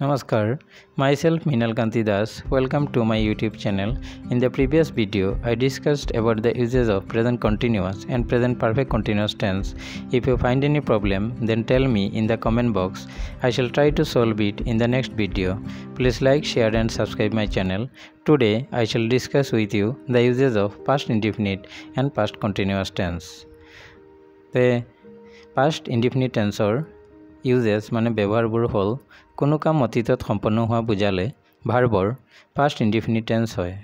Namaskar, myself Minal Kanti Das. Welcome to my YouTube channel. In the previous video, I discussed about the uses of present continuous and present perfect continuous tense. If you find any problem, then tell me in the comment box. I shall try to solve it in the next video. Please like, share and subscribe my channel. Today, I shall discuss with you the uses of past indefinite and past continuous tense. The past indefinite tense or uses মানে ব্যবহাৰবোৰ হল কোনো কাম অতীতত সম্পন্ন হোৱা বুজালে ভাৰ্বৰ past indefinite tense হয়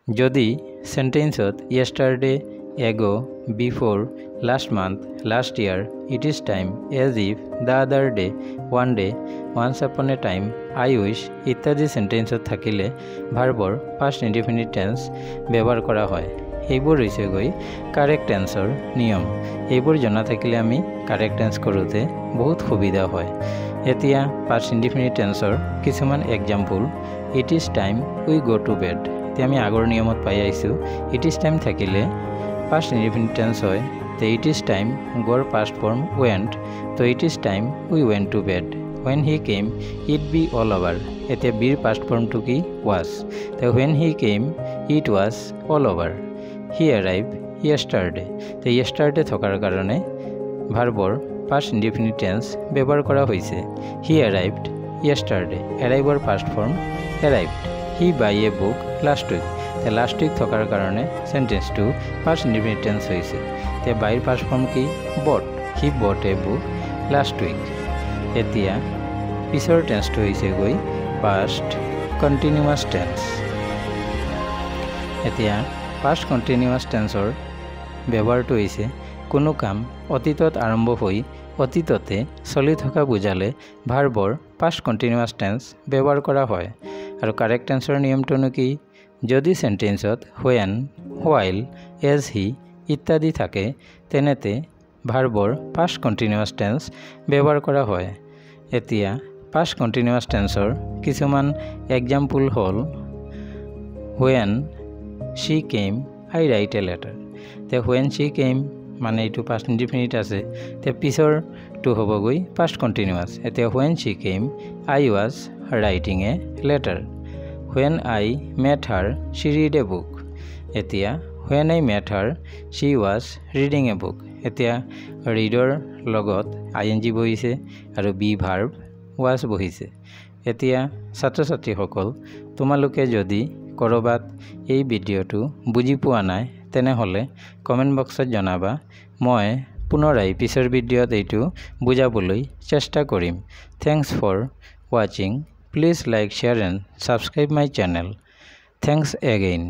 যদি সেন্টেন্সত yesterday ago before last month last year it is time as if the other day one day once upon a time I wish ইত্যাদি সেন্টেন্সত থাকিলে ভাৰ্বৰ past indefinite tense ব্যৱহাৰ কৰা হয় এইবোৰ হৈছে গৈ কাৰেক্ট টেন্সৰ নিয়ম এইবোৰ জনা থাকিলে আমি কাৰেক্ট টেন্স কৰোতে বহুত সুবিধা হয় এতিয়া past indefinite টেন্সৰ কিছুমান example it is time we go to bed তে আমি আগৰ নিয়মত পাই আইছো ইট ইজ টাইম থাকিলে past indefinite টেন্স হয় তে ইট ইজ টাইম গোৰ past form went তো it is time we went to bed when he came it be all over এতিয়া বিৰ past form টু কি was তো when he came it was all over He arrived yesterday. The yesterday থকাৰ কাৰণে ভাৰ্বৰ past indefinite tense ব্যৱহাৰ কৰা হৈছে He arrived yesterday. Arrive past form arrived. He buy a book last week. The last week থকাৰ কাৰণে sentence to past indefinite tense হৈছে The buy past form কি bought. He bought a book last week. এতিয়া পিছৰ টেন্সটো হৈছে গৈ past continuous tense. এতিয়া past continuous tenseৰ ব্যৱহাৰটো হৈছে কোনো কাম অতীতত আৰম্ভ হৈ অতীততে চলি থকা বুজালে ভাৰ্বৰ past continuous tense ব্যৱহাৰ কৰা হয় আৰু কাৰেক্ট টেন্সৰ নিয়মটো কি যদি সেন্টেন্সত when while as he ইত্যাদি থাকে তেনেতে ভাৰ্বৰ past continuous tense ব্যৱহাৰ কৰা হয় এতিয়া past continuous tenseৰ কিছুমান এক্সাম্পল হ'ল when She came, I write a letter. The when she came, মানে এইটো past indefinite আছে তে পিছৰ টু হ'ব গৈ past continuous এতিয়া when she came I was writing a letter when I met her she read a book এতিয়া when I met her she was reading a book এতিয়া reader লগত ing বহিছে আৰু be verb was বহিছে এতিয়া ছাত্ৰ-ছাত্ৰীসকল তোমালোকে যদি কৰবাত এই ভিডিওটো বুজি পোৱা নাই তেনেহলে কমেন্ট বক্সত জনাবা মই পুনৰাই পিছৰ ভিডিওত এইটো বুজাবলৈ চেষ্টা কৰিম thanks for watching please like share and subscribe my channel thanks again